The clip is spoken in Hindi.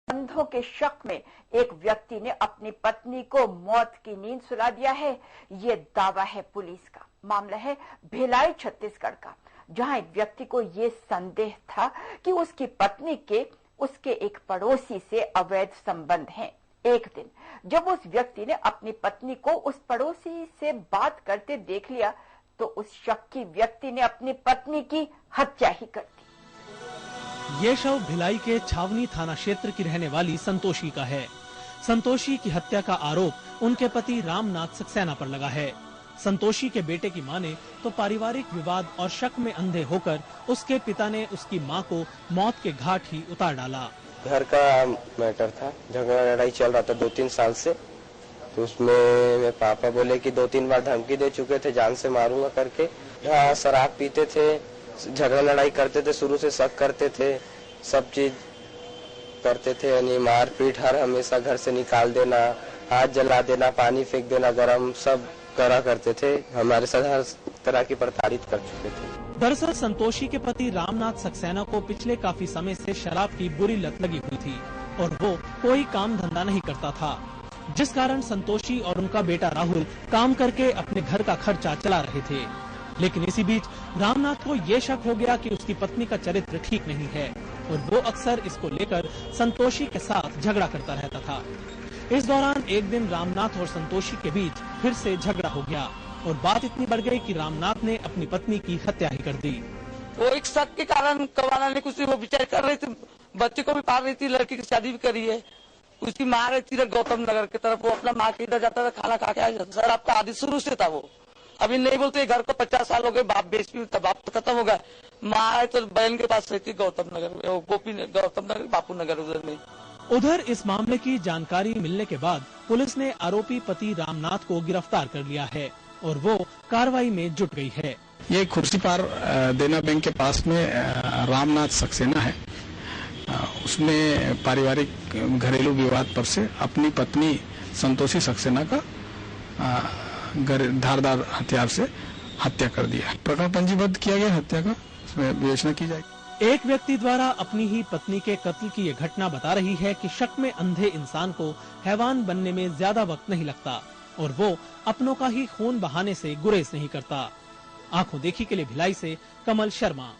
अंधों के शक में एक व्यक्ति ने अपनी पत्नी को मौत की नींद सुला दिया है। ये दावा है पुलिस का। मामला है भिलाई छत्तीसगढ़ का, जहां एक व्यक्ति को ये संदेह था कि उसकी पत्नी के उसके एक पड़ोसी से अवैध संबंध हैं। एक दिन जब उस व्यक्ति ने अपनी पत्नी को उस पड़ोसी से बात करते देख लिया तो उस शक्की व्यक्ति ने अपनी पत्नी की हत्या ही कर दी। ये शव भिलाई के छावनी थाना क्षेत्र की रहने वाली संतोषी का है। संतोषी की हत्या का आरोप उनके पति रामनाथ सक्सेना पर लगा है। संतोषी के बेटे की माने तो पारिवारिक विवाद और शक में अंधे होकर उसके पिता ने उसकी मां को मौत के घाट ही उतार डाला। घर का मैटर था, झगड़ा लड़ाई चल रहा था 2-3 साल से। तो उसमें मेरे पापा बोले कि 2-3 बार धमकी दे चुके थे, जान से मारूंगा करके। हाँ, शराब पीते थे, झगड़ा लड़ाई करते थे, शुरू से शक करते थे, सब चीज करते थे। यानी मार पीट, हर हमेशा घर से निकाल देना, हाथ जला देना, पानी फेंक देना गरम, सब करा करते थे। हमारे साथ हर तरह की प्रताड़ित कर चुके थे। दरअसल संतोषी के पति रामनाथ सक्सेना को पिछले काफी समय से शराब की बुरी लत लगी हुई थी और वो कोई काम धंधा नहीं करता था, जिस कारण संतोषी और उनका बेटा राहुल काम करके अपने घर का खर्चा चला रहे थे। लेकिन इसी बीच रामनाथ को ये शक हो गया कि उसकी पत्नी का चरित्र ठीक नहीं है और वो अक्सर इसको लेकर संतोषी के साथ झगड़ा करता रहता था। इस दौरान एक दिन रामनाथ और संतोषी के बीच फिर से झगड़ा हो गया और बात इतनी बढ़ गई कि रामनाथ ने अपनी पत्नी की हत्या ही कर दी। वो एक शक के कारण कवाना ने कुछ वो विचार कर रही थी, बच्चे को भी पाल रही थी, लड़की की शादी भी करी है। उसकी माँ रहती है गौतम नगर की तरफ, वो अपना माँ के इधर जाता था, खाना खा के आ जाता। सर आपका आदि शुरू से था वो, अभी नहीं बोलते घर को 50 साल हो गए, बाप बेच भी बाप तो खत्म हो गया। माँ है तो बहन के पास रहती गौतम नगर, गौतम नगर, बापू नगर उधर में। उधर इस मामले की जानकारी मिलने के बाद पुलिस ने आरोपी पति रामनाथ को गिरफ्तार कर लिया है और वो कार्रवाई में जुट गई है। ये खुर्सीपार देना बैंक के पास में रामनाथ सक्सेना है। उसने पारिवारिक घरेलू विवाद पर से अपनी पत्नी संतोषी सक्सेना का धारदार हथियार से हत्या कर दिया। प्रकरण पंजीबद्ध किया गया हत्या का, उसमें विवेचना की जाएगी। एक व्यक्ति द्वारा अपनी ही पत्नी के कत्ल की ये घटना बता रही है कि शक में अंधे इंसान को हैवान बनने में ज्यादा वक्त नहीं लगता और वो अपनों का ही खून बहाने से गुरेज नहीं करता। आंखों देखी के लिए भिलाई से कमल शर्मा।